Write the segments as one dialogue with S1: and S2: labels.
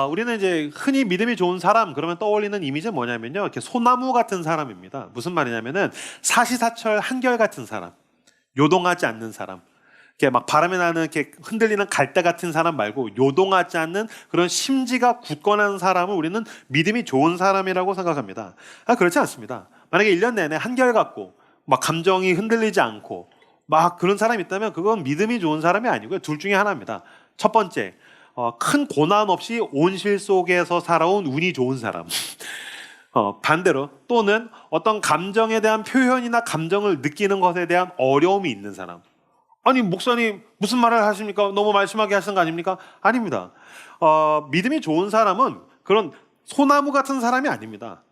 S1: 우리는 이제 흔히 믿음이 좋은 사람 그러면 떠올리는 이미지는 뭐냐면요, 이렇게 소나무 같은 사람입니다. 무슨 말이냐면은 사시사철 한결 같은 사람, 요동하지 않는 사람, 이렇게 막 바람에 나는 이렇게 흔들리는 갈대 같은 사람 말고 요동하지 않는 그런 심지가 굳건한 사람을 우리는 믿음이 좋은 사람이라고 생각합니다. 그렇지 않습니다. 만약에 1년 내내 한결같고 막 감정이 흔들리지 않고 막 그런 사람이 있다면 그건 믿음이 좋은 사람이 아니고요. 둘 중에 하나입니다. 첫 번째, 큰 고난 없이 온실 속에서 살아온 운이 좋은 사람. 반대로 또는 어떤 감정에 대한 표현이나 감정을 느끼는 것에 대한 어려움이 있는 사람. 아니 목사님 무슨 말을 하십니까? 너무 말씀하게 하시는 거 아닙니까? 아닙니다. 믿음이 좋은 사람은 그런 소나무 같은 사람이 아닙니다.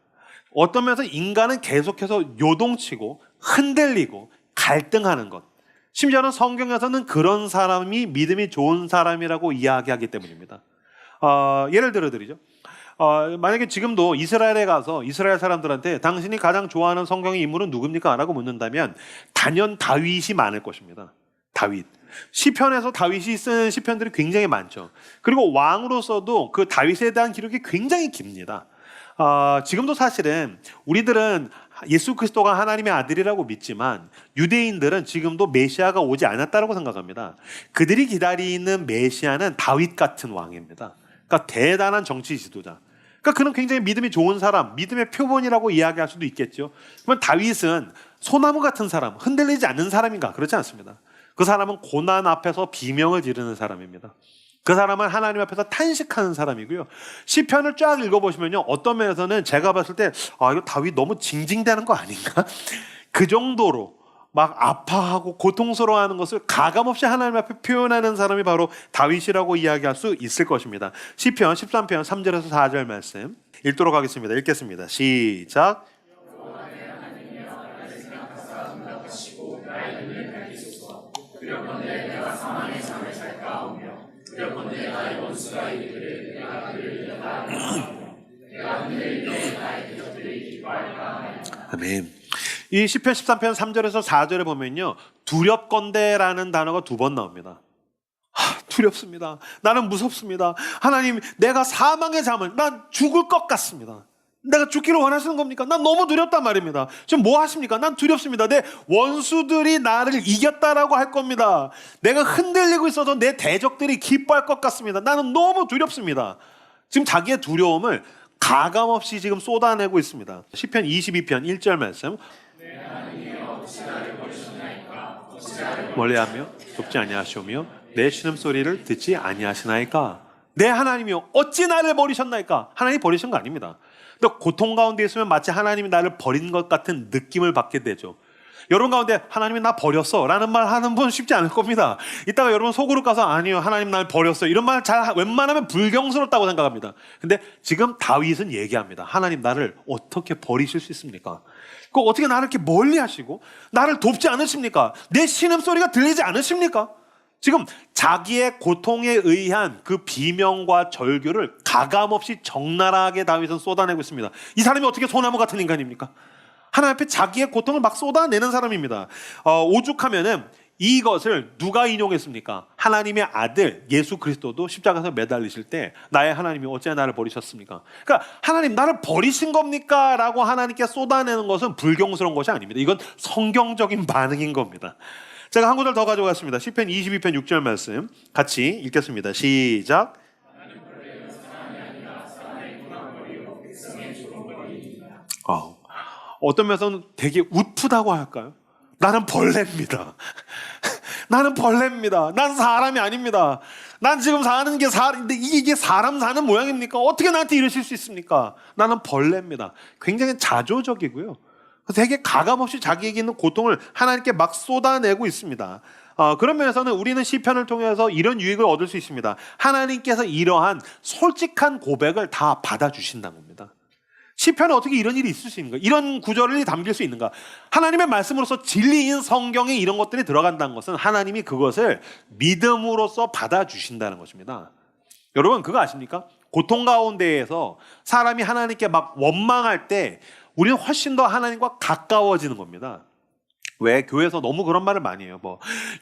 S1: 어떤 면에서 인간은 계속해서 요동치고 흔들리고 갈등하는 것, 심지어는 성경에서는 그런 사람이 믿음이 좋은 사람이라고 이야기하기 때문입니다. 예를 들어 드리죠. 만약에 지금도 이스라엘에 가서 이스라엘 사람들한테 당신이 가장 좋아하는 성경의 인물은 누굽니까? 라고 묻는다면 단연 다윗이 많을 것입니다. 다윗. 시편에서 다윗이 쓴 시편들이 굉장히 많죠. 그리고 왕으로서도 그 다윗에 대한 기록이 굉장히 깁니다. 지금도 사실은 우리들은 예수 그리스도가 하나님의 아들이라고 믿지만 유대인들은 지금도 메시아가 오지 않았다고 생각합니다. 그들이 기다리는 메시아는 다윗 같은 왕입니다. 그러니까 대단한 정치 지도자. 그러니까 그는 굉장히 믿음이 좋은 사람, 믿음의 표본이라고 이야기할 수도 있겠죠. 그러면 다윗은 소나무 같은 사람, 흔들리지 않는 사람인가? 그렇지 않습니다. 그 사람은 고난 앞에서 비명을 지르는 사람입니다. 그 사람은 하나님 앞에서 탄식하는 사람이고요. 시편을 쫙 읽어보시면요, 어떤 면에서는 제가 봤을 때 이거 다윗 너무 징징대는 거 아닌가? 그 정도로 막 아파하고 고통스러워하는 것을 가감없이 하나님 앞에 표현하는 사람이 바로 다윗이라고 이야기할 수 있을 것입니다. 시편 13편 3절에서 4절 말씀 읽도록 하겠습니다. 읽겠습니다. 시작. 아멘. 이 시편 13편 3절에서 4절에 보면요, 두렵건대라는 단어가 2번 나옵니다. 두렵습니다. 나는 무섭습니다. 하나님, 내가 사망의 잠을, 난 죽을 것 같습니다. 내가 죽기를 원하시는 겁니까? 난 너무 두렵단 말입니다. 지금 뭐 하십니까? 난 두렵습니다. 내 원수들이 나를 이겼다라고 할 겁니다. 내가 흔들리고 있어서 내 대적들이 기뻐할 것 같습니다. 나는 너무 두렵습니다. 지금 자기의 두려움을 가감없이 지금 쏟아내고 있습니다. 시편 22편 1절 말씀. 멀리하며 돕지 아니하시오며 내 신음소리를 듣지 아니하시나이까. 내 하나님이여 어찌 나를 버리셨나이까. 하나님이 버리신 거 아닙니다. 근데 고통 가운데 있으면 마치 하나님이 나를 버린 것 같은 느낌을 받게 되죠. 여러분 가운데 하나님이 나 버렸어 라는 말 하는 분 쉽지 않을 겁니다. 이따가 여러분 속으로 가서 아니요 하나님 날 버렸어 이런 말 잘 웬만하면 불경스럽다고 생각합니다. 근데 지금 다윗은 얘기합니다. 하나님 나를 어떻게 버리실 수 있습니까? 그 어떻게 나를 이렇게 멀리 하시고 나를 돕지 않으십니까? 내 신음소리가 들리지 않으십니까? 지금 자기의 고통에 의한 그 비명과 절규를 가감없이 적나라하게 다윗은 쏟아내고 있습니다. 이 사람이 어떻게 소나무 같은 인간입니까? 하나님 앞에 자기의 고통을 막 쏟아내는 사람입니다. 오죽하면은 이것을 누가 인용했습니까? 하나님의 아들 예수 그리스도도 십자가에서 매달리실 때 나의 하나님이 어찌 나를 버리셨습니까? 그러니까 하나님 나를 버리신 겁니까? 라고 하나님께 쏟아내는 것은 불경스러운 것이 아닙니다. 이건 성경적인 반응인 겁니다. 제가 한 구절 더 가져갔습니다. 시편 22편 6절 말씀 같이 읽겠습니다. 시작. 어떤 면에서는 되게 웃프다고 할까요? 나는 벌레입니다. 나는 벌레입니다. 난 사람이 아닙니다. 난 지금 사는 게 근데 이게 사람 사는 모양입니까? 어떻게 나한테 이러실 수 있습니까? 나는 벌레입니다. 굉장히 자조적이고요. 되게 가감없이 자기에게 있는 고통을 하나님께 막 쏟아내고 있습니다. 그런 면에서는 우리는 시편을 통해서 이런 유익을 얻을 수 있습니다. 하나님께서 이러한 솔직한 고백을 다 받아주신다는 겁니다. 시편에 어떻게 이런 일이 있을 수 있는가? 이런 구절이 담길 수 있는가? 하나님의 말씀으로서 진리인 성경에 이런 것들이 들어간다는 것은 하나님이 그것을 믿음으로써 받아주신다는 것입니다. 여러분 그거 아십니까? 고통 가운데에서 사람이 하나님께 막 원망할 때 우리는 훨씬 더 하나님과 가까워지는 겁니다. 왜 교회에서 너무 그런 말을 많이 해요. 뭐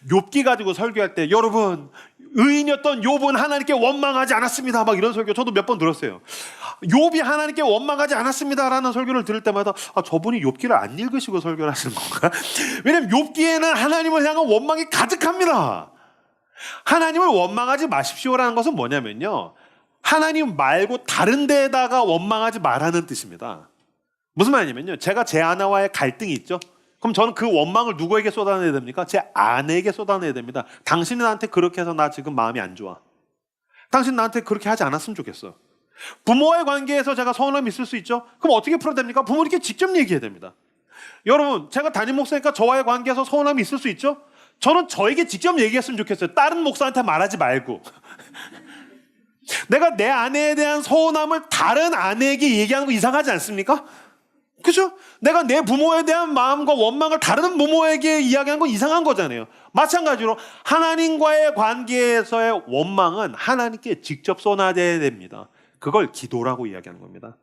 S1: 욥기 가지고 설교할 때 여러분 의인이었던 욥은 하나님께 원망하지 않았습니다. 막 이런 설교 저도 몇 번 들었어요. 욥이 하나님께 원망하지 않았습니다라는 설교를 들을 때마다 저분이 욥기를 안 읽으시고 설교를 하시는 건가? 왜냐면 욥기에는 하나님을 향한 원망이 가득합니다. 하나님을 원망하지 마십시오라는 것은 뭐냐면요, 하나님 말고 다른 데에다가 원망하지 말라는 뜻입니다. 무슨 말이냐면요, 제가 제 아내와의 갈등이 있죠. 그럼 저는 그 원망을 누구에게 쏟아내야 됩니까? 제 아내에게 쏟아내야 됩니다. 당신이 나한테 그렇게 해서 나 지금 마음이 안 좋아. 당신 나한테 그렇게 하지 않았으면 좋겠어. 부모와의 관계에서 제가 서운함이 있을 수 있죠. 그럼 어떻게 풀어야 됩니까? 부모님께 직접 얘기해야 됩니다. 여러분, 제가 담임 목사니까 저와의 관계에서 서운함이 있을 수 있죠. 저는 저에게 직접 얘기했으면 좋겠어요. 다른 목사한테 말하지 말고. 내가 내 아내에 대한 서운함을 다른 아내에게 얘기하는 거 이상하지 않습니까? 그죠? 내가 내 부모에 대한 마음과 원망을 다른 부모에게 이야기하는 건 이상한 거잖아요. 마찬가지로 하나님과의 관계에서의 원망은 하나님께 직접 쏟아내야 됩니다. 그걸 기도라고 이야기하는 겁니다.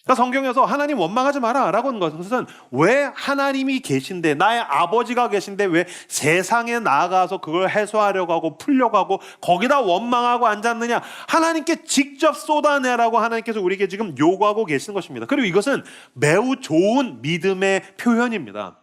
S1: 그러니까 성경에서 하나님 원망하지 마라 라고 하는 것은, 왜 하나님이 계신데, 나의 아버지가 계신데 왜 세상에 나아가서 그걸 해소하려고 하고 풀려고 하고 거기다 원망하고 앉았느냐. 하나님께 직접 쏟아내라고 하나님께서 우리에게 지금 요구하고 계시는 것입니다. 그리고 이것은 매우 좋은 믿음의 표현입니다.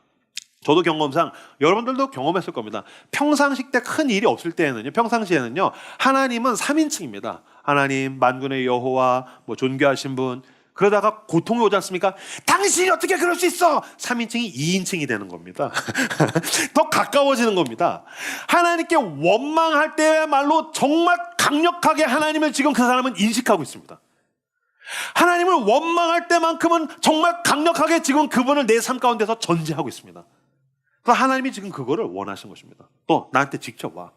S1: 저도 경험상, 여러분들도 경험했을 겁니다. 평상시 때 큰 일이 없을 때에는요, 평상시에는요, 하나님은 3인칭입니다. 하나님, 만군의 여호와, 존귀하신 분. 그러다가 고통이 오지 않습니까? 당신이 어떻게 그럴 수 있어? 3인칭이 2인칭이 되는 겁니다. 더 가까워지는 겁니다. 하나님께 원망할 때야말로 정말 강력하게 하나님을 지금 그 사람은 인식하고 있습니다. 하나님을 원망할 때만큼은 정말 강력하게 지금 그분을 내 삶 가운데서 전제하고 있습니다. 그래서 하나님이 지금 그거를 원하신 것입니다. 또 나한테 직접 와.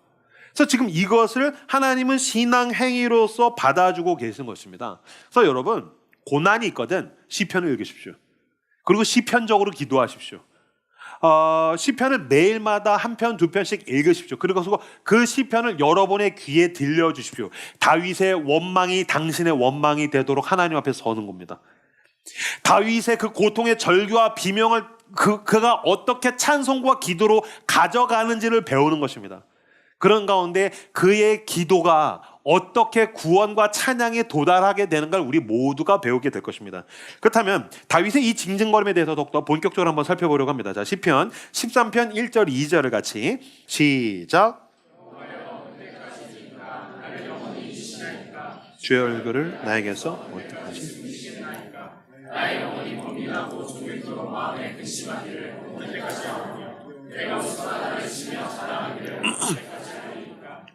S1: 그래서 지금 이것을 하나님은 신앙 행위로서 받아주고 계신 것입니다. 그래서 여러분, 고난이 있거든 시편을 읽으십시오. 그리고 시편적으로 기도하십시오. 시편을 매일마다 한 편, 두 편씩 읽으십시오. 그리고 그 시편을 여러분의 귀에 들려주십시오. 다윗의 원망이 당신의 원망이 되도록 하나님 앞에 서는 겁니다. 다윗의 그 고통의 절규와 비명을 그가 어떻게 찬송과 기도로 가져가는지를 배우는 것입니다. 그런 가운데 그의 기도가 어떻게 구원과 찬양에 도달하게 되는 걸 우리 모두가 배우게 될 것입니다. 그렇다면 다윗의 이 징징거림에 대해서 더욱더 본격적으로 한번 살펴보려고 합니다. 자, 시편 13편 1절 2절을 같이 시작. 주의 얼굴을 나에게서 언제까지? 나의 영혼이 범민하고 종일토록 마음에 근심하기를 언제까지 하오며 내가 웃어라 있으며 사랑하기를 언제까지 하리이까.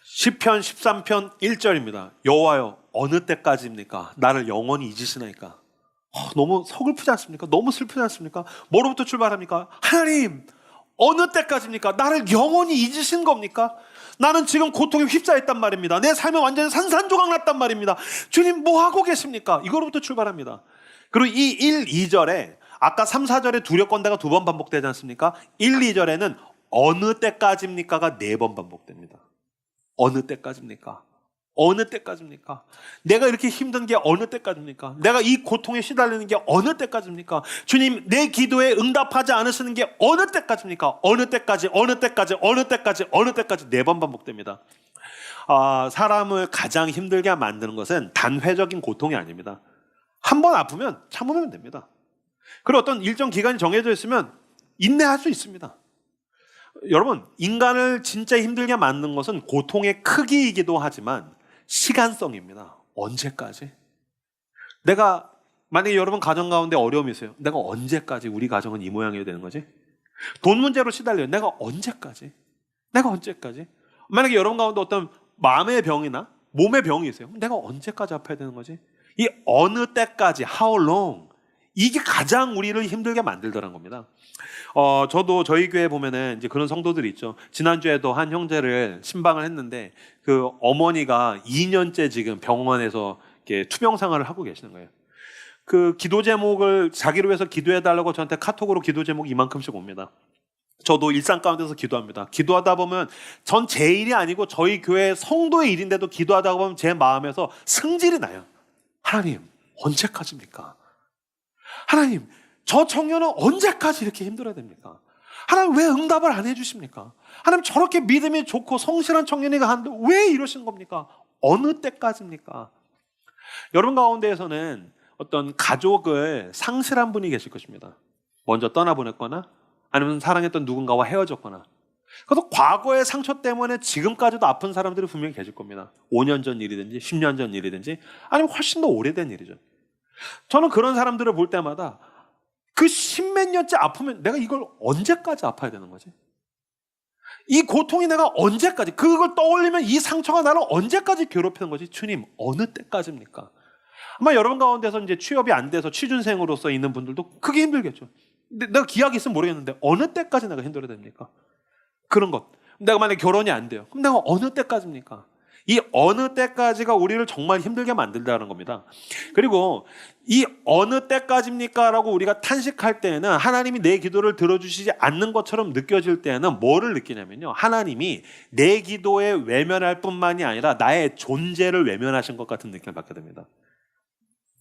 S1: 시편 13편 1절입니다. 여호와여, 어느 때까지입니까? 나를 영원히 잊으시나이까? 너무 서글프지 않습니까? 너무 슬프지 않습니까? 뭐로부터 출발합니까? 하나님, 어느 때까지입니까? 나를 영원히 잊으신 겁니까? 나는 지금 고통에 휩싸였단 말입니다. 내 삶에 완전히 산산조각 났단 말입니다. 주님, 뭐 하고 계십니까? 이거로부터 출발합니다. 그리고 이 1, 2절에 아까 3, 4절에 두렵건대가 2번 반복되지 않습니까? 1, 2절에는 어느 때까지입니까가 4번 반복됩니다. 어느 때까지입니까? 어느 때까지입니까? 내가 이렇게 힘든 게 어느 때까지입니까? 내가 이 고통에 시달리는 게 어느 때까지입니까? 주님, 내 기도에 응답하지 않으시는 게 어느 때까지입니까? 어느 때까지, 어느 때까지, 어느 때까지, 어느 때까지 4번 반복됩니다. 사람을 가장 힘들게 만드는 것은 단회적인 고통이 아닙니다. 한 번 아프면 참으면 됩니다. 그리고 어떤 일정 기간이 정해져 있으면 인내할 수 있습니다. 여러분, 인간을 진짜 힘들게 만든 것은 고통의 크기이기도 하지만 시간성입니다. 언제까지? 내가 만약에 여러분 가정 가운데 어려움이 있어요. 내가 언제까지 우리 가정은 이 모양이어야 되는 거지? 돈 문제로 시달려요. 내가 언제까지? 내가 언제까지? 만약에 여러분 가운데 어떤 마음의 병이나 몸의 병이 있어요. 내가 언제까지 아파야 되는 거지? 이 어느 때까지, how long? 이게 가장 우리를 힘들게 만들더란 겁니다. 저도 저희 교회 보면은 이제 그런 성도들이 있죠. 지난주에도 한 형제를 신방을 했는데 그 어머니가 2년째 지금 병원에서 이렇게 투병 생활을 하고 계시는 거예요. 그 기도 제목을 자기를 위해서 기도해달라고 저한테 카톡으로 기도 제목이 이만큼씩 옵니다. 저도 일상 가운데서 기도합니다. 기도하다 보면 전 제 일이 아니고 저희 교회 성도의 일인데도 기도하다 보면 제 마음에서 승질이 나요. 하나님, 언제까지입니까? 하나님, 저 청년은 언제까지 이렇게 힘들어야 됩니까? 하나님 왜 응답을 안 해주십니까? 하나님 저렇게 믿음이 좋고 성실한 청년이가 하는데 왜 이러시는 겁니까? 어느 때까지입니까? 여러분 가운데에서는 어떤 가족을 상실한 분이 계실 것입니다. 먼저 떠나보냈거나 아니면 사랑했던 누군가와 헤어졌거나, 그래서 과거의 상처 때문에 지금까지도 아픈 사람들이 분명히 계실 겁니다. 5년 전 일이든지 10년 전 일이든지 아니면 훨씬 더 오래된 일이죠. 저는 그런 사람들을 볼 때마다 그 십몇 년째 아프면 내가 이걸 언제까지 아파야 되는 거지? 이 고통이 내가 언제까지, 그걸 떠올리면 이 상처가 나를 언제까지 괴롭히는 거지? 주님, 어느 때까지입니까? 아마 여러분 가운데서 이제 취업이 안 돼서 취준생으로서 있는 분들도 크게 힘들겠죠. 근데 내가 기약이 있으면 모르겠는데 어느 때까지 내가 힘들어야 됩니까? 그런 것. 내가 만약에 결혼이 안 돼요. 그럼 내가 어느 때까지입니까? 이 어느 때까지가 우리를 정말 힘들게 만들다는 겁니다. 그리고 이 어느 때까지입니까? 라고 우리가 탄식할 때에는 하나님이 내 기도를 들어주시지 않는 것처럼 느껴질 때에는 뭐를 느끼냐면요, 하나님이 내 기도에 외면할 뿐만이 아니라 나의 존재를 외면하신 것 같은 느낌을 받게 됩니다.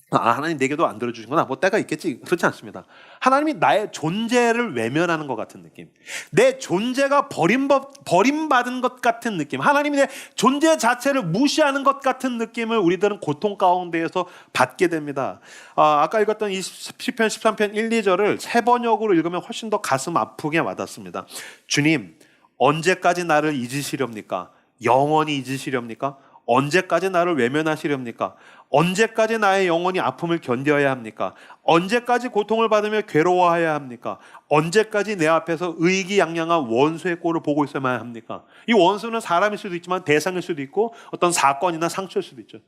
S1: 하나님 내 기도 안 들어주신 건 뭐 때가 있겠지, 그렇지 않습니다. 하나님이 나의 존재를 외면하는 것 같은 느낌, 내 존재가 버림받은 것 같은 느낌, 하나님이 내 존재 자체를 무시하는 것 같은 느낌을 우리들은 고통 가운데에서 받게 됩니다. 아까 읽었던 이 시편 13편 1, 2절을 새 번역으로 읽으면 훨씬 더 가슴 아프게 와닿습니다. 주님, 언제까지 나를 잊으시렵니까? 영원히 잊으시렵니까? 언제까지 나를 외면하시렵니까? 언제까지 나의 영혼이 아픔을 견뎌야 합니까? 언제까지 고통을 받으며 괴로워해야 합니까? 언제까지 내 앞에서 의기양양한 원수의 꼴을 보고 있어야만 합니까? 이 원수는 사람일 수도 있지만 대상일 수도 있고 어떤 사건이나 상처일 수도 있죠.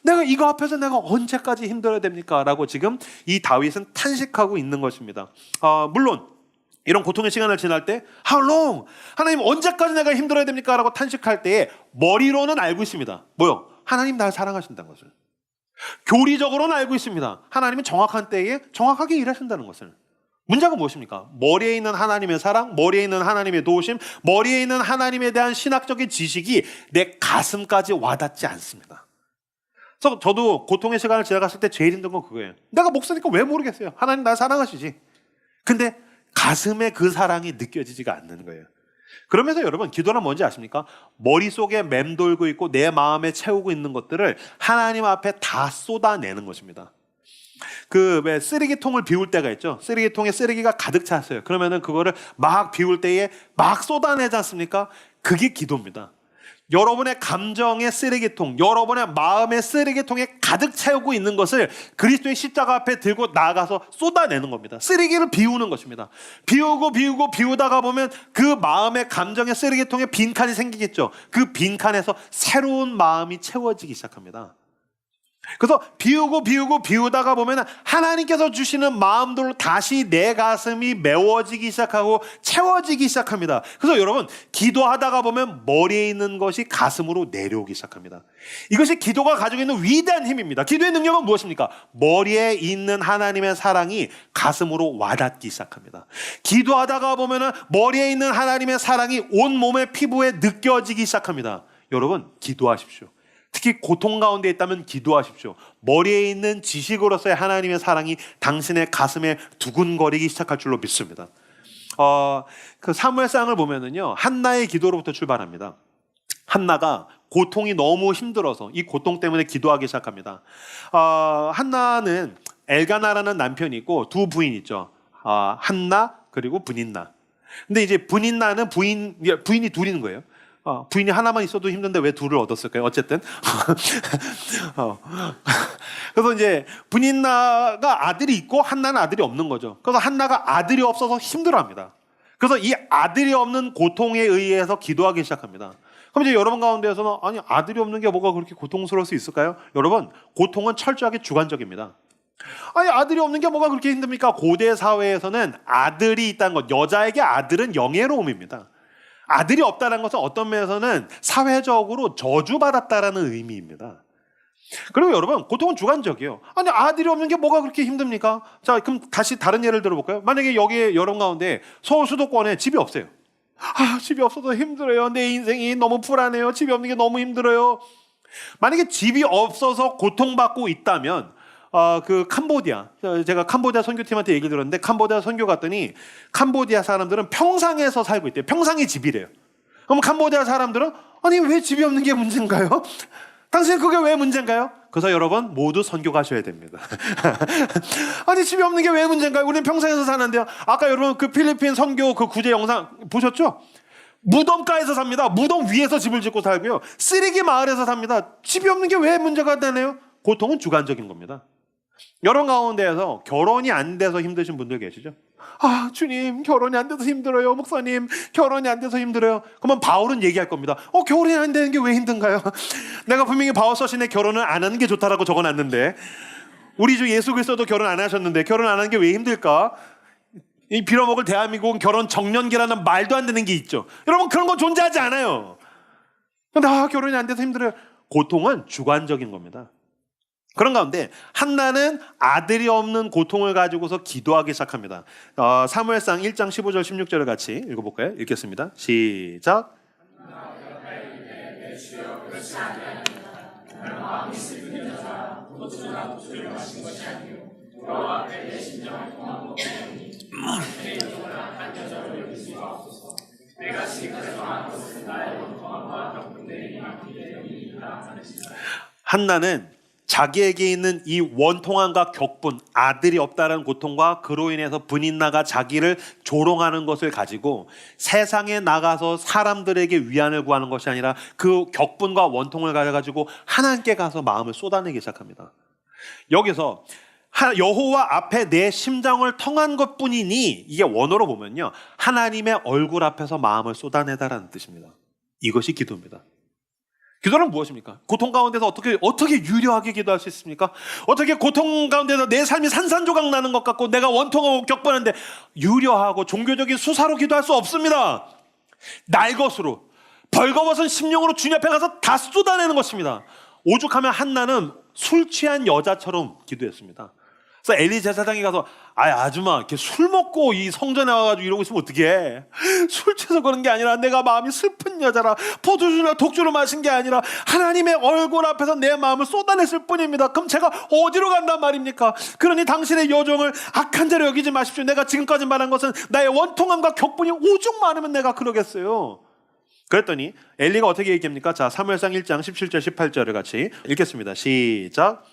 S1: 내가 이거 앞에서 내가 언제까지 힘들어야 됩니까? 라고 지금 이 다윗은 탄식하고 있는 것입니다. 물론 이런 고통의 시간을 지날 때 How long? 하나님 언제까지 내가 힘들어야 됩니까? 라고 탄식할 때에 머리로는 알고 있습니다. 뭐요? 하나님 날 사랑하신다는 것을. 교리적으로는 알고 있습니다. 하나님은 정확한 때에 정확하게 일하신다는 것을. 문제가 무엇입니까? 머리에 있는 하나님의 사랑, 머리에 있는 하나님의 도우심, 머리에 있는 하나님에 대한 신학적인 지식이 내 가슴까지 와닿지 않습니다. 그래서 저도 고통의 시간을 지나갔을 때 제일 힘든 건 그거예요. 내가 목사니까 왜 모르겠어요. 하나님 날 사랑하시지. 근데 가슴에 그 사랑이 느껴지지가 않는 거예요. 그러면서 여러분, 기도는 뭔지 아십니까? 머릿속에 맴돌고 있고 내 마음에 채우고 있는 것들을 하나님 앞에 다 쏟아내는 것입니다. 왜 쓰레기통을 비울 때가 있죠. 쓰레기통에 쓰레기가 가득 찼어요. 그러면은 그거를 막 비울 때에 막 쏟아내지 않습니까? 그게 기도입니다. 여러분의 감정의 쓰레기통, 여러분의 마음의 쓰레기통에 가득 채우고 있는 것을 그리스도의 십자가 앞에 들고 나가서 쏟아내는 겁니다. 쓰레기를 비우는 것입니다. 비우다가 보면 그 마음의 감정의 쓰레기통에 빈칸이 생기겠죠. 그 빈칸에서 새로운 마음이 채워지기 시작합니다. 그래서 비우다가 보면 하나님께서 주시는 마음들로 다시 내 가슴이 메워지기 시작하고 채워지기 시작합니다. 그래서 여러분, 기도하다가 보면 머리에 있는 것이 가슴으로 내려오기 시작합니다. 이것이 기도가 가지고 있는 위대한 힘입니다. 기도의 능력은 무엇입니까? 머리에 있는 하나님의 사랑이 가슴으로 와닿기 시작합니다. 기도하다가 보면 머리에 있는 하나님의 사랑이 온 몸의 피부에 느껴지기 시작합니다. 여러분, 기도하십시오. 특히 고통 가운데 있다면 기도하십시오. 머리에 있는 지식으로서의 하나님의 사랑이 당신의 가슴에 두근거리기 시작할 줄로 믿습니다. 그 사무엘상을 보면은요, 한나의 기도로부터 출발합니다. 한나가 고통이 너무 힘들어서 이 고통 때문에 기도하기 시작합니다. 한나는 엘가나라는 남편이 있고 두 부인이 있죠. 한나 그리고 분인나. 근데 이제 분인나는 부인이 둘 있는 거예요. 부인이 하나만 있어도 힘든데 왜 둘을 얻었을까요? 어쨌든. 그래서 이제 분인나가 아들이 있고 한나는 아들이 없는 거죠. 그래서 한나가 아들이 없어서 힘들어합니다. 그래서 이 아들이 없는 고통에 의해서 기도하기 시작합니다. 그럼 이제 여러분 가운데에서는 아니, 아들이 없는 게 뭐가 그렇게 고통스러울 수 있을까요? 여러분, 고통은 철저하게 주관적입니다. 아니, 아들이 없는 게 뭐가 그렇게 힘듭니까? 고대 사회에서는 아들이 있다는 것, 여자에게 아들은 영예로움입니다. 아들이 없다는 것은 어떤 면에서는 사회적으로 저주받았다라는 의미입니다. 그리고 여러분, 고통은 주관적이에요. 아니, 아들이 없는 게 뭐가 그렇게 힘듭니까? 자, 그럼 다시 다른 예를 들어볼까요? 만약에 여기 여러분 가운데 서울 수도권에 집이 없어요. 집이 없어서 힘들어요. 내 인생이 너무 불안해요. 집이 없는 게 너무 힘들어요. 만약에 집이 없어서 고통받고 있다면 그 캄보디아, 제가 캄보디아 선교팀한테 얘기를 들었는데 캄보디아 선교 갔더니 캄보디아 사람들은 평상에서 살고 있대요. 평상이 집이래요. 그럼 캄보디아 사람들은 아니 왜 집이 없는 게 문제인가요? 당신 그게 왜 문제인가요? 그래서 여러분 모두 선교 가셔야 됩니다. 아니 집이 없는 게 왜 문제인가요? 우리는 평상에서 사는데요. 아까 여러분 그 필리핀 선교 그 구제 영상 보셨죠? 무덤가에서 삽니다. 무덤 위에서 집을 짓고 살고요. 쓰레기 마을에서 삽니다. 집이 없는 게 왜 문제가 되네요? 고통은 주관적인 겁니다. 여러분 가운데에서 결혼이 안 돼서 힘드신 분들 계시죠? 아 주님 결혼이 안 돼서 힘들어요. 목사님 결혼이 안 돼서 힘들어요. 그러면 바울은 얘기할 겁니다. 결혼이 안 되는 게 왜 힘든가요? 내가 분명히 바울 서신에 결혼을 안 하는 게 좋다라고 적어놨는데 우리 주 예수 그리스도도 결혼 안 하셨는데 결혼 안 하는 게 왜 힘들까? 이 빌어먹을 대한민국은 결혼 정년기라는 말도 안 되는 게 있죠. 여러분 그런 건 존재하지 않아요. 근데 결혼이 안 돼서 힘들어요. 고통은 주관적인 겁니다. 그런 가운데 한나는 아들이 없는 고통을 가지고서 기도하기 시작합니다. 사무엘상 1장 15절 16절을 같이 읽어볼까요? 읽겠습니다. 시작. 한나는 자기에게 있는 이 원통함과 격분, 아들이 없다는 고통과 그로 인해서 분인나가 자기를 조롱하는 것을 가지고 세상에 나가서 사람들에게 위안을 구하는 것이 아니라 그 격분과 원통을 가져가지고 하나님께 가서 마음을 쏟아내기 시작합니다. 여기서 여호와 앞에 내 심장을 통한 것뿐이니 이게 원어로 보면요 하나님의 얼굴 앞에서 마음을 쏟아내다라는 뜻입니다. 이것이 기도입니다. 기도는 무엇입니까? 고통 가운데서 어떻게 유려하게 기도할 수 있습니까? 어떻게 고통 가운데서 내 삶이 산산조각 나는 것 같고 내가 원통하고 격분한데 유려하고 종교적인 수사로 기도할 수 없습니다. 날 것으로 벌거벗은 심령으로 주님 앞에 가서 다 쏟아내는 것입니다. 오죽하면 한나는 술 취한 여자처럼 기도했습니다. 그래서 엘리 제사장이 가서 아줌마 이렇게 술 먹고 이 성전에 와가지고 이러고 있으면 어떡해? 술 취해서 그런 게 아니라 내가 마음이 슬픈 여자라 포도주나 독주를 마신 게 아니라 하나님의 얼굴 앞에서 내 마음을 쏟아냈을 뿐입니다. 그럼 제가 어디로 간단 말입니까? 그러니 당신의 여종을 악한 자로 여기지 마십시오. 내가 지금까지 말한 것은 나의 원통함과 격분이 오죽 많으면 내가 그러겠어요. 그랬더니 엘리가 어떻게 얘기합니까? 자, 사무엘상 1장 17절 18절을 같이 읽겠습니다. 시작.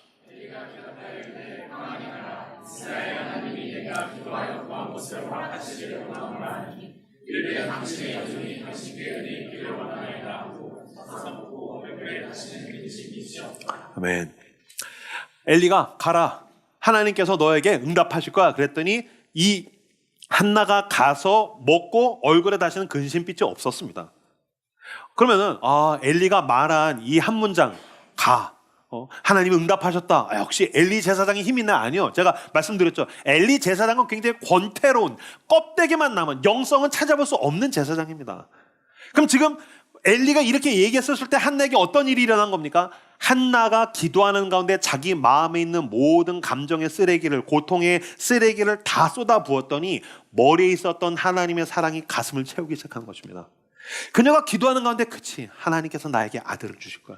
S1: 아멘. 엘리가 가라. 하나님께서 너에게 응답하실 거야. 그랬더니 이 한나가 가서 먹고 얼굴에 다시는 근심빛이 없었습니다. 그러면은 엘리가 말한 이 한 문장 가. 하나님이 응답하셨다. 역시 엘리 제사장이 힘이 있나? 아니요. 제가 말씀드렸죠. 엘리 제사장은 굉장히 권태로운 껍데기만 남은 영성은 찾아볼 수 없는 제사장입니다. 그럼 지금 엘리가 이렇게 얘기했을 때 한나에게 어떤 일이 일어난 겁니까? 한나가 기도하는 가운데 자기 마음에 있는 모든 감정의 쓰레기를, 고통의 쓰레기를 다 쏟아 부었더니 머리에 있었던 하나님의 사랑이 가슴을 채우기 시작한 것입니다. 그녀가 기도하는 가운데 그치, 하나님께서 나에게 아들을 주실 거야.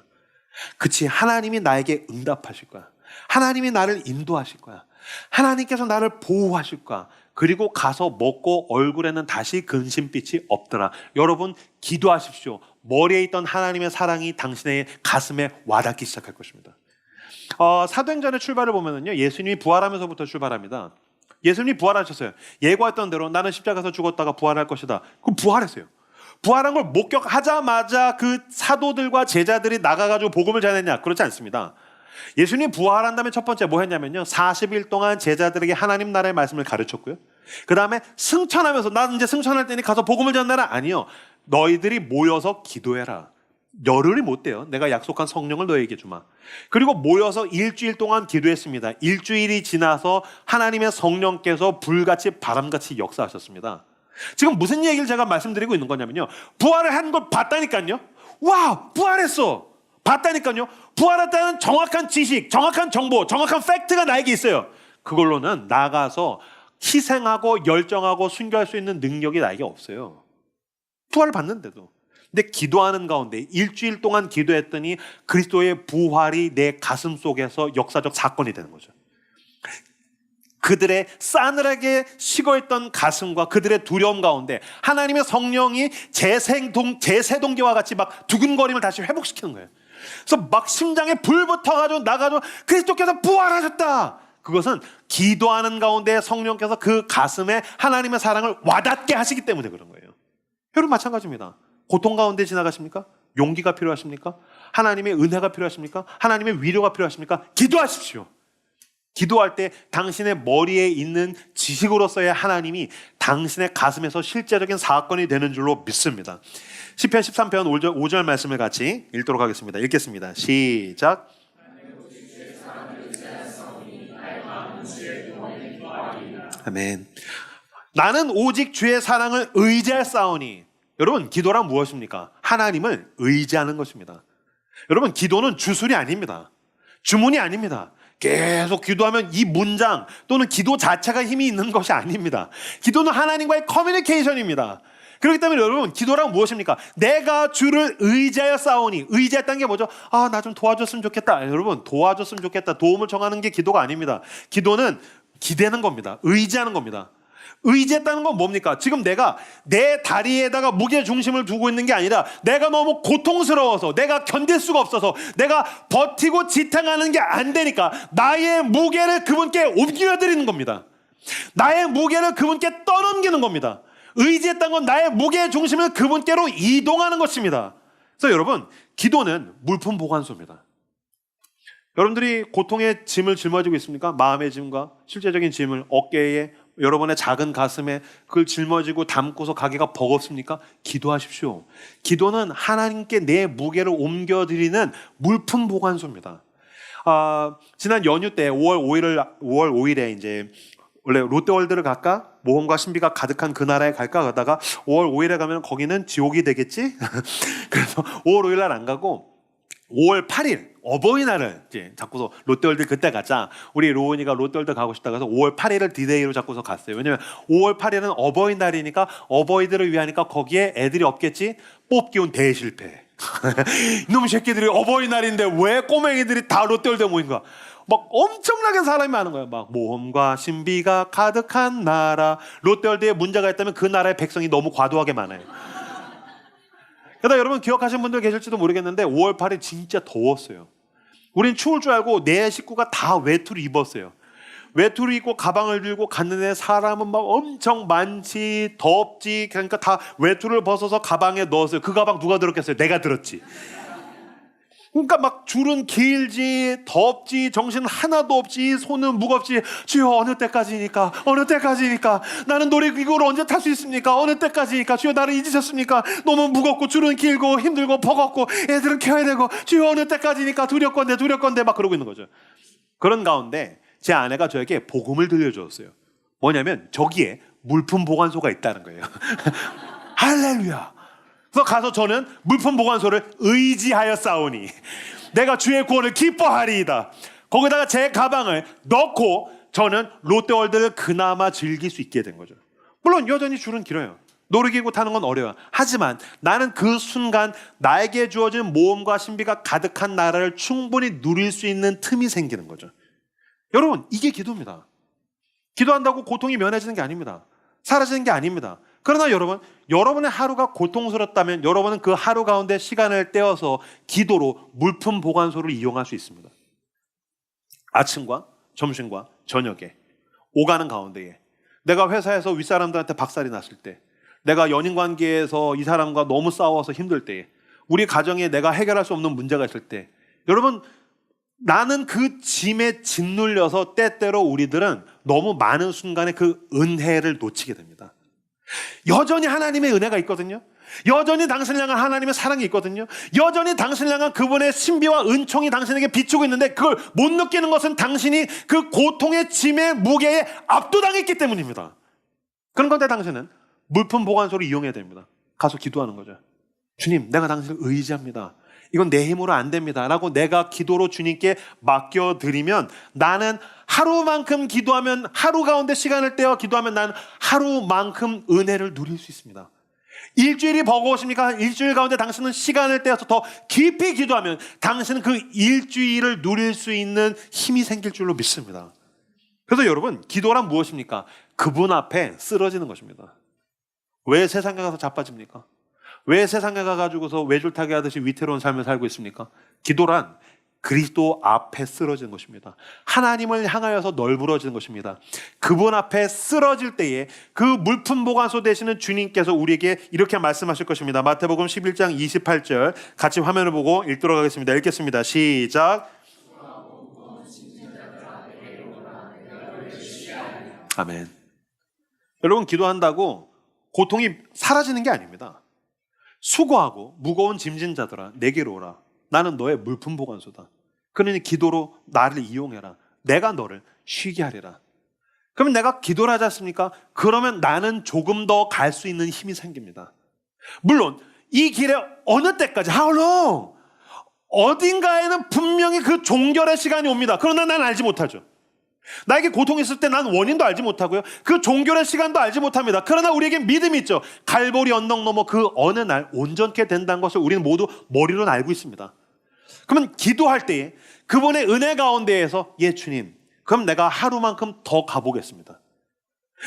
S1: 그치, 하나님이 나에게 응답하실 거야. 하나님이 나를 인도하실 거야. 하나님께서 나를 보호하실 거야. 그리고 가서 먹고 얼굴에는 다시 근심빛이 없더라. 여러분 기도하십시오. 머리에 있던 하나님의 사랑이 당신의 가슴에 와닿기 시작할 것입니다. 사도행전의 출발을 보면은요, 예수님이 부활하면서부터 출발합니다. 예수님이 부활하셨어요. 예고했던 대로 나는 십자가에서 죽었다가 부활할 것이다. 그럼 부활했어요. 부활한 걸 목격하자마자 그 사도들과 제자들이 나가가지고 복음을 전했냐? 그렇지 않습니다. 예수님이 부활한 다음에 첫 번째 뭐 했냐면요, 40일 동안 제자들에게 하나님 나라의 말씀을 가르쳤고요. 그 다음에 승천하면서 나는 이제 승천할 테니 가서 복음을 전하라. 아니요, 너희들이 모여서 기도해라. 열흘이 못 돼요. 내가 약속한 성령을 너희에게 주마. 그리고 모여서 일주일 동안 기도했습니다. 일주일이 지나서 하나님의 성령께서 불같이 바람같이 역사하셨습니다. 지금 무슨 얘기를 제가 말씀드리고 있는 거냐면요, 부활을 한 걸 봤다니까요. 와, 부활했어. 봤다니까요. 부활했다는 정확한 지식, 정확한 정보, 정확한 팩트가 나에게 있어요. 그걸로는 나가서 희생하고 열정하고 순교할 수 있는 능력이 나에게 없어요. 부활을 봤는데도. 근데 기도하는 가운데 일주일 동안 기도했더니 그리스도의 부활이 내 가슴 속에서 역사적 사건이 되는 거죠. 그들의 싸늘하게 식어있던 가슴과 그들의 두려움 가운데 하나님의 성령이 제세동기와 같이 막 두근거림을 다시 회복시키는 거예요. 그래서 막 심장에 불 붙어가지고 나가지고 그리스도께서 부활하셨다. 그것은 기도하는 가운데 성령께서 그 가슴에 하나님의 사랑을 와닿게 하시기 때문에 그런 거예요. 여러분 마찬가지입니다. 고통 가운데 지나가십니까? 용기가 필요하십니까? 하나님의 은혜가 필요하십니까? 하나님의 위로가 필요하십니까? 기도하십시오. 기도할 때 당신의 머리에 있는 지식으로서의 하나님이 당신의 가슴에서 실제적인 사건이 되는 줄로 믿습니다. 시편 13편 5절 말씀을 같이 읽도록 하겠습니다. 읽겠습니다. 시작. 아멘. 나는 오직 주의 사랑을 의지하사오니. 여러분, 기도란 무엇입니까? 하나님을 의지하는 것입니다. 여러분, 기도는 주술이 아닙니다. 주문이 아닙니다. 계속 기도하면 이 문장 또는 기도 자체가 힘이 있는 것이 아닙니다. 기도는 하나님과의 커뮤니케이션입니다. 그렇기 때문에 여러분, 기도란 무엇입니까? 내가 주를 의지하여 싸우니. 의지했다는 게 뭐죠? 나 좀 도와줬으면 좋겠다. 여러분, 도와줬으면 좋겠다. 도움을 청하는 게 기도가 아닙니다. 기도는 기대는 겁니다. 의지하는 겁니다. 의지했다는 건 뭡니까? 지금 내가 내 다리에다가 무게 중심을 두고 있는 게 아니라 내가 너무 고통스러워서 내가 견딜 수가 없어서 내가 버티고 지탱하는 게 안 되니까 나의 무게를 그분께 옮겨드리는 겁니다. 나의 무게를 그분께 떠넘기는 겁니다. 의지했다는 건 나의 무게 중심을 그분께로 이동하는 것입니다. 그래서 여러분, 기도는 물품 보관소입니다. 여러분들이 고통의 짐을 짊어지고 있습니까? 마음의 짐과 실제적인 짐을 어깨에, 여러분의 작은 가슴에 그걸 짊어지고 담고서 가기가 버겁습니까? 기도하십시오. 기도는 하나님께 내 무게를 옮겨드리는 물품 보관소입니다. 지난 연휴 때 5월 5일에 이제 원래 롯데월드를 갈까? 모험과 신비가 가득한 그 나라에 갈까? 가다가 5월 5일에 가면 거기는 지옥이 되겠지? 그래서 5월 5일 날 안 가고 5월 8일 어버이날을 이제 잡고서 롯데월드 그때 가자. 우리 로운이가 롯데월드 가고 싶다고 해서 5월 8일을 디데이로 잡고서 갔어요. 왜냐면 5월 8일은 어버이날이니까 어버이들을 위하니까 거기에 애들이 없겠지? 뽑기 운 대실패. 이놈 새끼들이 어버이날인데 왜 꼬맹이들이 다 롯데월드에 모인 거야? 막 엄청나게 사람이 많은 거예요. 막 모험과 신비가 가득한 나라. 롯데월드에 문제가 있다면 그 나라의 백성이 너무 과도하게 많아요. 게다가 여러분 기억하시는 분들 계실지도 모르겠는데 5월 8일 진짜 더웠어요. 우린 추울 줄 알고 내 식구가 다 외투를 입었어요. 외투를 입고 가방을 들고 갔는데 사람은 막 엄청 많지, 덥지. 그러니까 다 외투를 벗어서 가방에 넣었어요. 그 가방 누가 들었겠어요? 내가 들었지. 그러니까 막 줄은 길지, 덥지, 정신 하나도 없지, 손은 무겁지. 주여 어느 때까지니까, 어느 때까지니까. 나는 놀이기구를 언제 탈 수 있습니까? 어느 때까지니까. 주여 나를 잊으셨습니까? 너무 무겁고 줄은 길고 힘들고 버겁고 애들은 켜야 되고. 주여 어느 때까지니까. 두렵건대 막 그러고 있는 거죠. 그런 가운데 제 아내가 저에게 복음을 들려주었어요. 뭐냐면 저기에 물품 보관소가 있다는 거예요. 할렐루야. 그래서 가서 저는 물품 보관소를 의지하여 싸우니 내가 주의 구원을 기뻐하리이다. 거기다가 제 가방을 넣고 저는 롯데월드를 그나마 즐길 수 있게 된 거죠. 물론 여전히 줄은 길어요. 놀이기구 타는 건 어려워요. 하지만 나는 그 순간 나에게 주어진 모험과 신비가 가득한 나라를 충분히 누릴 수 있는 틈이 생기는 거죠. 여러분, 이게 기도입니다. 기도한다고 고통이 면해지는 게 아닙니다. 사라지는 게 아닙니다. 그러나 여러분, 여러분의 하루가 고통스럽다면 여러분은 그 하루 가운데 시간을 떼어서 기도로 물품 보관소를 이용할 수 있습니다. 아침과 점심과 저녁에 오가는 가운데에 내가 회사에서 윗사람들한테 박살이 났을 때, 내가 연인관계에서 이 사람과 너무 싸워서 힘들 때에, 우리 가정에 내가 해결할 수 없는 문제가 있을 때, 여러분, 나는 그 짐에 짓눌려서 때때로 우리들은 너무 많은 순간에 그 은혜를 놓치게 됩니다. 여전히 하나님의 은혜가 있거든요. 여전히 당신을 향한 하나님의 사랑이 있거든요. 여전히 당신을 향한 그분의 신비와 은총이 당신에게 비추고 있는데 그걸 못 느끼는 것은 당신이 그 고통의 짐의 무게에 압도당했기 때문입니다. 그런 건데 당신은 물품 보관소를 이용해야 됩니다. 가서 기도하는 거죠. 주님, 내가 당신을 의지합니다. 이건 내 힘으로 안 됩니다. 라고 내가 기도로 주님께 맡겨드리면 나는 하루만큼 기도하면, 하루 가운데 시간을 떼어 기도하면 나는 하루만큼 은혜를 누릴 수 있습니다. 일주일이 버거우십니까? 일주일 가운데 당신은 시간을 떼어서 더 깊이 기도하면 당신은 그 일주일을 누릴 수 있는 힘이 생길 줄로 믿습니다. 그래서 여러분, 기도란 무엇입니까? 그분 앞에 쓰러지는 것입니다. 왜 세상에 가서 자빠집니까? 왜 세상에 가가지고서 외줄타기 하듯이 위태로운 삶을 살고 있습니까? 기도란 그리스도 앞에 쓰러지는 것입니다. 하나님을 향하여서 널브러지는 것입니다. 그분 앞에 쓰러질 때에 그 물품 보관소 되시는 주님께서 우리에게 이렇게 말씀하실 것입니다. 마태복음 11장 28절 같이 화면을 보고 읽도록 하겠습니다. 읽겠습니다. 시작. 아멘. 여러분, 기도한다고 고통이 사라지는 게 아닙니다. 수고하고 무거운 짐진 자들아 내게로 오라. 나는 너의 물품 보관소다. 그러니 기도로 나를 이용해라. 내가 너를 쉬게 하리라. 그러면 내가 기도를 하지 않습니까? 그러면 나는 조금 더 갈 수 있는 힘이 생깁니다. 물론 이 길에 어느 때까지, how long? 어딘가에는 분명히 그 종결의 시간이 옵니다. 그러나 난 알지 못하죠. 나에게 고통이 있을 때 난 원인도 알지 못하고요. 그 종결의 시간도 알지 못합니다. 그러나 우리에게 믿음이 있죠. 갈보리 언덕 넘어 그 어느 날 온전케 된다는 것을 우리는 모두 머리로는 알고 있습니다. 그러면 기도할 때에 그분의 은혜 가운데에서 예 주님, 그럼 내가 하루만큼 더 가보겠습니다.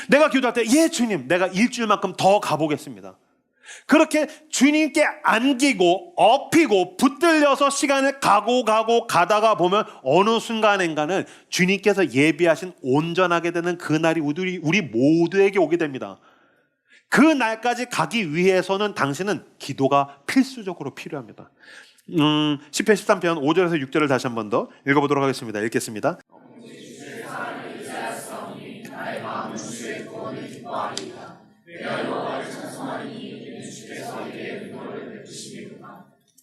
S1: 내가 기도할 때 예 주님, 내가 일주일만큼 더 가보겠습니다. 그렇게 주님께 안기고 업히고 붙들려서 시간을 가다가 보면 어느 순간인가는 주님께서 예비하신 온전하게 되는 그날이 우리 모두에게 오게 됩니다. 그 날까지 가기 위해서는 당신은 기도가 필수적으로 필요합니다. 시편 13편 5절에서 6절을 다시 한 번 더 읽어보도록 하겠습니다. 읽겠습니다.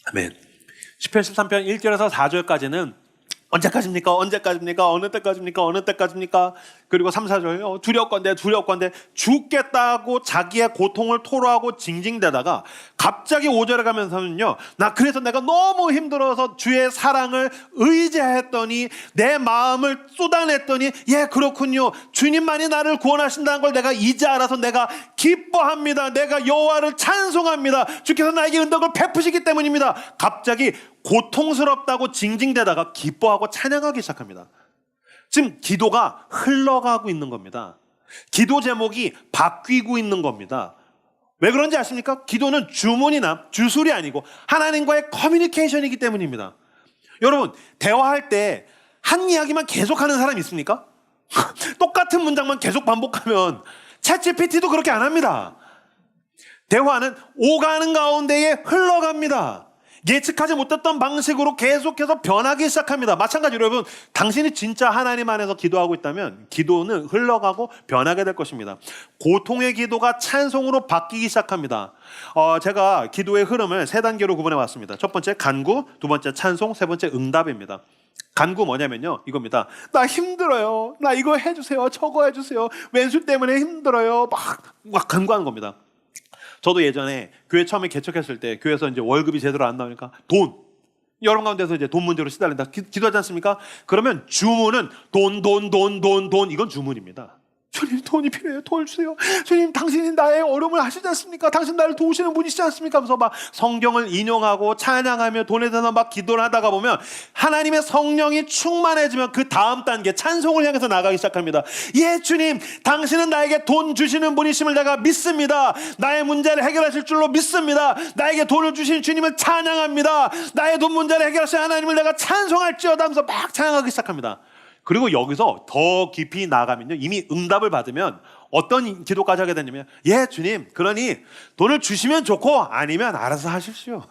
S1: 아멘. 시편 13편 1절에서 4절까지는 언제까지입니까? 언제까지입니까? 어느 때까지입니까? 어느 때까지입니까? 그리고 3, 4절 두렵건대 죽겠다고 자기의 고통을 토로하고 징징대다가 갑자기 5절에 가면서는요, 그래서 내가 너무 힘들어서 주의 사랑을 의지했더니 내 마음을 쏟아냈더니 예 그렇군요, 주님만이 나를 구원하신다는 걸 내가 이제 알아서 내가 기뻐합니다. 내가 여호와를 찬송합니다. 주께서 나에게 은덕을 베푸시기 때문입니다. 갑자기 고통스럽다고 징징대다가 기뻐하고 찬양하기 시작합니다. 지금 기도가 흘러가고 있는 겁니다. 기도 제목이 바뀌고 있는 겁니다. 왜 그런지 아십니까? 기도는 주문이나 주술이 아니고 하나님과의 커뮤니케이션이기 때문입니다. 여러분, 대화할 때 한 이야기만 계속하는 사람이 있습니까? 똑같은 문장만 계속 반복하면 챗GPT도 그렇게 안 합니다. 대화는 오가는 가운데에 흘러갑니다. 예측하지 못했던 방식으로 계속해서 변하기 시작합니다. 마찬가지로 여러분, 당신이 진짜 하나님 안에서 기도하고 있다면 기도는 흘러가고 변하게 될 것입니다. 고통의 기도가 찬송으로 바뀌기 시작합니다. 제가 기도의 흐름을 세 단계로 구분해 왔습니다. 첫 번째 간구, 두 번째 찬송, 세 번째 응답입니다. 간구 뭐냐면요, 이겁니다. 나 힘들어요. 나 이거 해주세요. 저거 해주세요. 왼수 때문에 힘들어요. 막 간구하는 겁니다. 저도 예전에 교회 처음에 개척했을 때 교회에서 이제 월급이 제대로 안 나오니까 여러분 가운데서 이제 돈 문제로 시달린다 기도하지 않습니까? 그러면 주문은 돈 이건 주문입니다. 주님 돈이 필요해요. 도와주세요. 주님 당신이 나의 어려움을 아시지 않습니까? 당신 나를 도우시는 분이시지 않습니까? 하면서 막 성경을 인용하고 찬양하며 돈에 대해서 막 기도를 하다가 보면 하나님의 성령이 충만해지면 그 다음 단계 찬송을 향해서 나가기 시작합니다. 예 주님, 당신은 나에게 돈 주시는 분이심을 내가 믿습니다. 나의 문제를 해결하실 줄로 믿습니다. 나에게 돈을 주신 주님을 찬양합니다. 나의 돈 문제를 해결하신 하나님을 내가 찬송할지어다 하면서 막 찬양하기 시작합니다. 그리고 여기서 더 깊이 나가면요, 이미 응답을 받으면 어떤 기도까지 하게 되냐면 예 주님, 그러니 돈을 주시면 좋고 아니면 알아서 하십시오.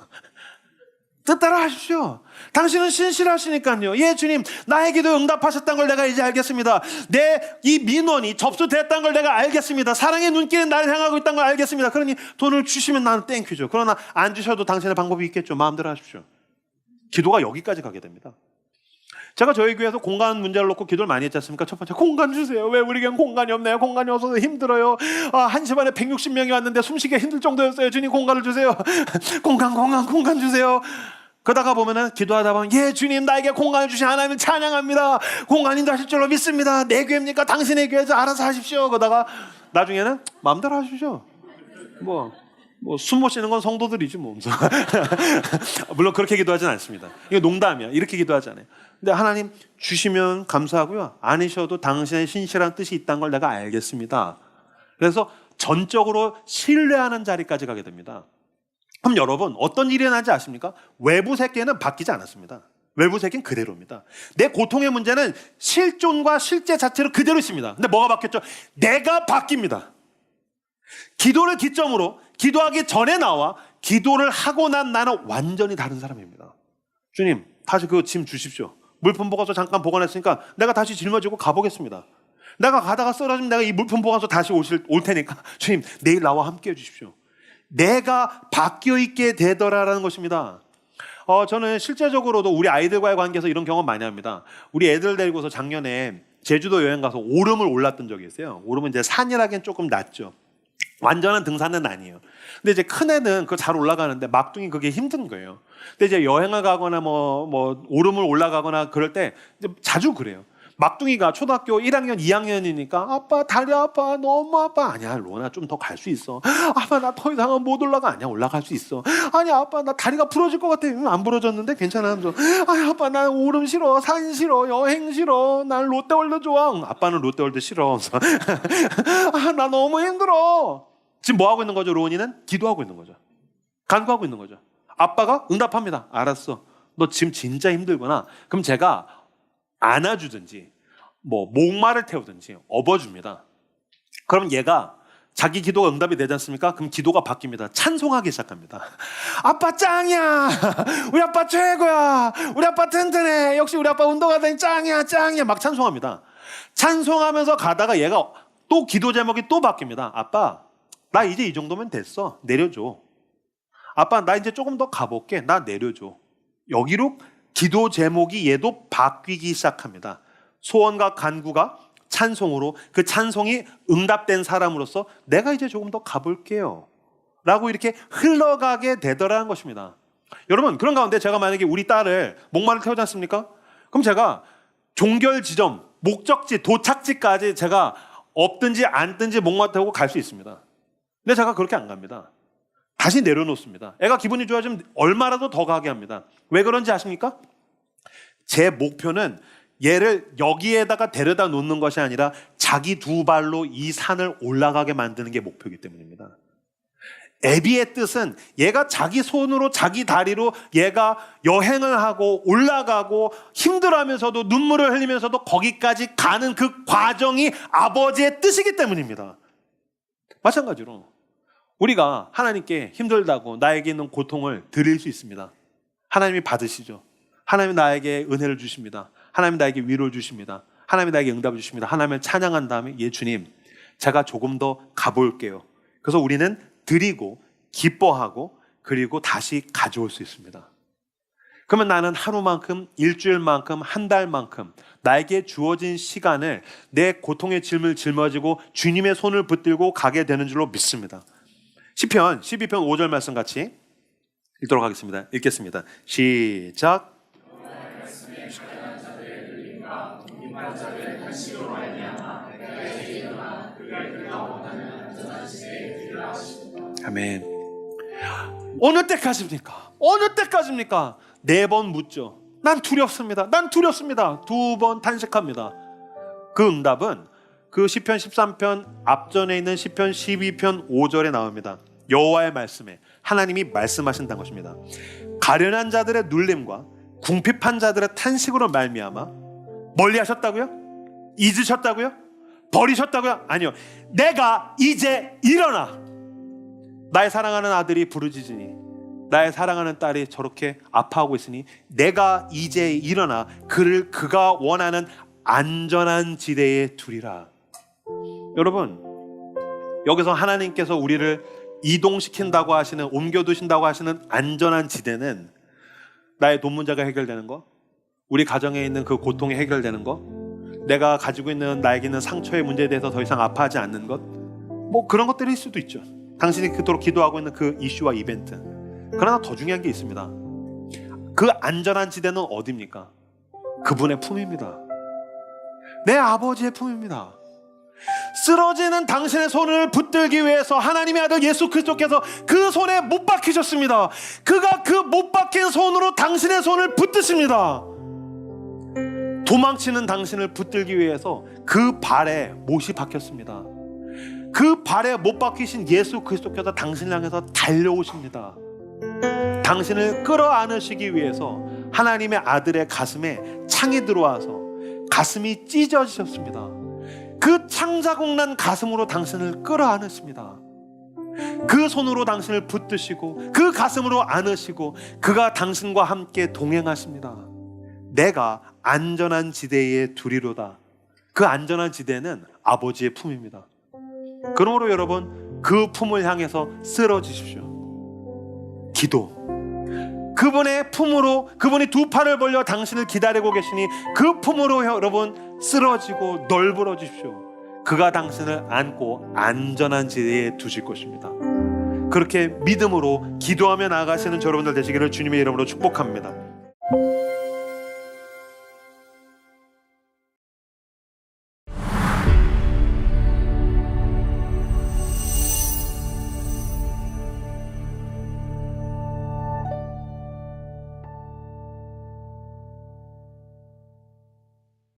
S1: 뜻대로 하십시오. 당신은 신실하시니까요. 예 주님, 나의 기도 응답하셨다는 걸 내가 이제 알겠습니다. 내 이 민원이 접수됐다는 걸 내가 알겠습니다. 사랑의 눈길은 나를 향하고 있다는 걸 알겠습니다. 그러니 돈을 주시면 나는 땡큐죠. 그러나 안 주셔도 당신의 방법이 있겠죠. 마음대로 하십시오. 기도가 여기까지 가게 됩니다. 제가 저희 교회에서 공간 문제를 놓고 기도를 많이 했지 않습니까? 첫 번째, 공간 주세요. 왜 우리에겐 공간이 없나요? 공간이 없어서 힘들어요. 1시 반에 160명이 왔는데 숨쉬기 힘들 정도였어요. 주님 공간을 주세요. 공간 주세요. 그러다가 보면은 기도하다 보면 예 주님, 나에게 공간을 주신 하나님을 찬양합니다. 공간인도 하실 줄로 믿습니다. 내 교회입니까? 당신의 교회에서 알아서 하십시오. 그러다가 나중에는 마음대로 하십시오. 뭐 숨 못 쉬는 건 성도들이지 뭐. 물론 그렇게 기도하진 않습니다. 이거 농담이야. 이렇게 기도하지 않아요. 근데 하나님 주시면 감사하고요. 아니셔도 당신의 신실한 뜻이 있다는 걸 내가 알겠습니다. 그래서 전적으로 신뢰하는 자리까지 가게 됩니다. 그럼 여러분 어떤 일이 일어나는지 아십니까? 외부 세계는 바뀌지 않았습니다. 외부 세계는 그대로입니다. 내 고통의 문제는 실존과 실제 자체로 그대로 있습니다. 근데 뭐가 바뀌었죠? 내가 바뀝니다. 기도를 기점으로 기도하기 전에 나와 기도를 하고 난 나는 완전히 다른 사람입니다. 주님, 다시 그 짐 주십시오. 물품 보관소 잠깐 보관했으니까 내가 다시 짊어지고 가보겠습니다. 내가 가다가 쓰러지면 내가 이 물품 보관소 다시 올 테니까 주님, 내일 나와 함께 해주십시오. 내가 바뀌어 있게 되더라라는 것입니다. 저는 실제적으로도 우리 아이들과의 관계에서 이런 경험 많이 합니다. 우리 애들 데리고서 작년에 제주도 여행 가서 오름을 올랐던 적이 있어요. 오름은 이제 산이라기엔 조금 낮죠. 완전한 등산은 아니에요. 근데 이제 큰 애는 그거 잘 올라가는데 막둥이 그게 힘든 거예요. 근데 이제 여행을 가거나 뭐 오름을 올라가거나 그럴 때 이제 자주 그래요. 막둥이가 초등학교 1학년, 2학년이니까 아빠 다리 아파, 너무 아파. 아니야 로나 좀 더 갈 수 있어. 아빠 나 더 이상은 못 올라가. 아니야 올라갈 수 있어. 아니 아빠 나 다리가 부러질 것 같아. 안 부러졌는데 괜찮아. 아니 아빠 나 오름 싫어, 산 싫어, 여행 싫어. 난 롯데월드 좋아. 아빠는 롯데월드 싫어. 나 너무 힘들어. 지금 뭐 하고 있는 거죠? 로운이는 기도하고 있는 거죠. 간구하고 있는 거죠. 아빠가 응답합니다. 알았어. 너 지금 진짜 힘들구나. 그럼 제가 안아주든지 뭐 목마를 태우든지 업어줍니다. 그럼 얘가 자기 기도가 응답이 되지 않습니까? 그럼 기도가 바뀝니다. 찬송하기 시작합니다. 아빠 짱이야. 우리 아빠 최고야. 우리 아빠 튼튼해. 역시 우리 아빠 운동하더니 짱이야 짱이야. 막 찬송합니다. 찬송하면서 가다가 얘가 또 기도 제목이 또 바뀝니다. 아빠 나 이제 이 정도면 됐어. 내려줘. 아빠 나 이제 조금 더 가볼게. 나 내려줘. 여기로 기도 제목이 얘도 바뀌기 시작합니다. 소원과 간구가 찬송으로 그 찬송이 응답된 사람으로서 내가 이제 조금 더 가볼게요 라고 이렇게 흘러가게 되더라는 것입니다. 여러분 그런 가운데 제가 만약에 우리 딸을 목마를 태우지 않습니까? 그럼 제가 종결 지점, 목적지, 도착지까지 제가 없든지 앉든지 목마를 태우고 갈 수 있습니다. 근데 제가 그렇게 안 갑니다. 다시 내려놓습니다. 애가 기분이 좋아지면 얼마라도 더 가게 합니다. 왜 그런지 아십니까? 제 목표는 얘를 여기에다가 데려다 놓는 것이 아니라 자기 두 발로 이 산을 올라가게 만드는 게 목표이기 때문입니다. 애비의 뜻은 얘가 자기 손으로 자기 다리로 얘가 여행을 하고 올라가고 힘들어하면서도 눈물을 흘리면서도 거기까지 가는 그 과정이 아버지의 뜻이기 때문입니다. 마찬가지로 우리가 하나님께 힘들다고 나에게 있는 고통을 드릴 수 있습니다. 하나님이 받으시죠. 하나님이 나에게 은혜를 주십니다. 하나님이 나에게 위로를 주십니다. 하나님이 나에게 응답을 주십니다. 하나님을 찬양한 다음에 예 주님 제가 조금 더 가볼게요. 그래서 우리는 드리고 기뻐하고 그리고 다시 가져올 수 있습니다. 그러면 나는 하루만큼, 일주일만큼, 한 달만큼 나에게 주어진 시간을 내 고통의 짐을 짊어지고 주님의 손을 붙들고 가게 되는 줄로 믿습니다. 시편 12편 5절 말씀 같이 읽도록 하겠습니다. 읽겠습니다. 시작. 아멘. 어느 때까지입니까? 어느 때까지입니까? 4번 묻죠. 난 두렵습니다. 난 두렵습니다. 2번 탄식합니다. 그 응답은 그 시편 13편 앞전에 있는 시편 12편 5절에 나옵니다. 여호와의 말씀에 하나님이 말씀하신다는 것입니다. 가련한 자들의 눌림과 궁핍한 자들의 탄식으로 말미암아 멀리 하셨다고요? 잊으셨다고요? 버리셨다고요? 아니요. 내가 이제 일어나 나의 사랑하는 아들이 부르짖으니 나의 사랑하는 딸이 저렇게 아파하고 있으니 내가 이제 일어나 그가 원하는 안전한 지대에 두리라. 여러분 여기서 하나님께서 우리를 이동시킨다고 하시는 옮겨두신다고 하시는 안전한 지대는 나의 돈 문제가 해결되는 거, 우리 가정에 있는 그 고통이 해결되는 거, 내가 가지고 있는 나에게 있는 상처의 문제에 대해서 더 이상 아파하지 않는 것, 뭐 그런 것들일 수도 있죠. 당신이 그토록 기도하고 있는 그 이슈와 이벤트. 그러나 더 중요한 게 있습니다. 그 안전한 지대는 어디입니까? 그분의 품입니다. 내 아버지의 품입니다. 쓰러지는 당신의 손을 붙들기 위해서 하나님의 아들 예수 그리스도께서 그 손에 못 박히셨습니다. 그가 그 못 박힌 손으로 당신의 손을 붙드십니다. 도망치는 당신을 붙들기 위해서 그 발에 못이 박혔습니다. 그 발에 못 박히신 예수 그리스도께서 당신을 향해서 달려오십니다. 당신을 끌어안으시기 위해서 하나님의 아들의 가슴에 창이 들어와서 가슴이 찢어지셨습니다. 그 창자국 난 가슴으로 당신을 끌어안으십니다. 그 손으로 당신을 붙드시고 그 가슴으로 안으시고 그가 당신과 함께 동행하십니다. 내가 안전한 지대에 두리로다. 그 안전한 지대는 아버지의 품입니다. 그러므로 여러분, 그 품을 향해서 쓰러지십시오. 기도. 그분의 품으로, 그분이 두 팔을 벌려 당신을 기다리고 계시니 그 품으로 여러분 쓰러지고 널브러지십시오. 그가 당신을 안고 안전한 지대에 두실 것입니다. 그렇게 믿음으로 기도하며 나아가시는 여러분들 되시기를 주님의 이름으로 축복합니다.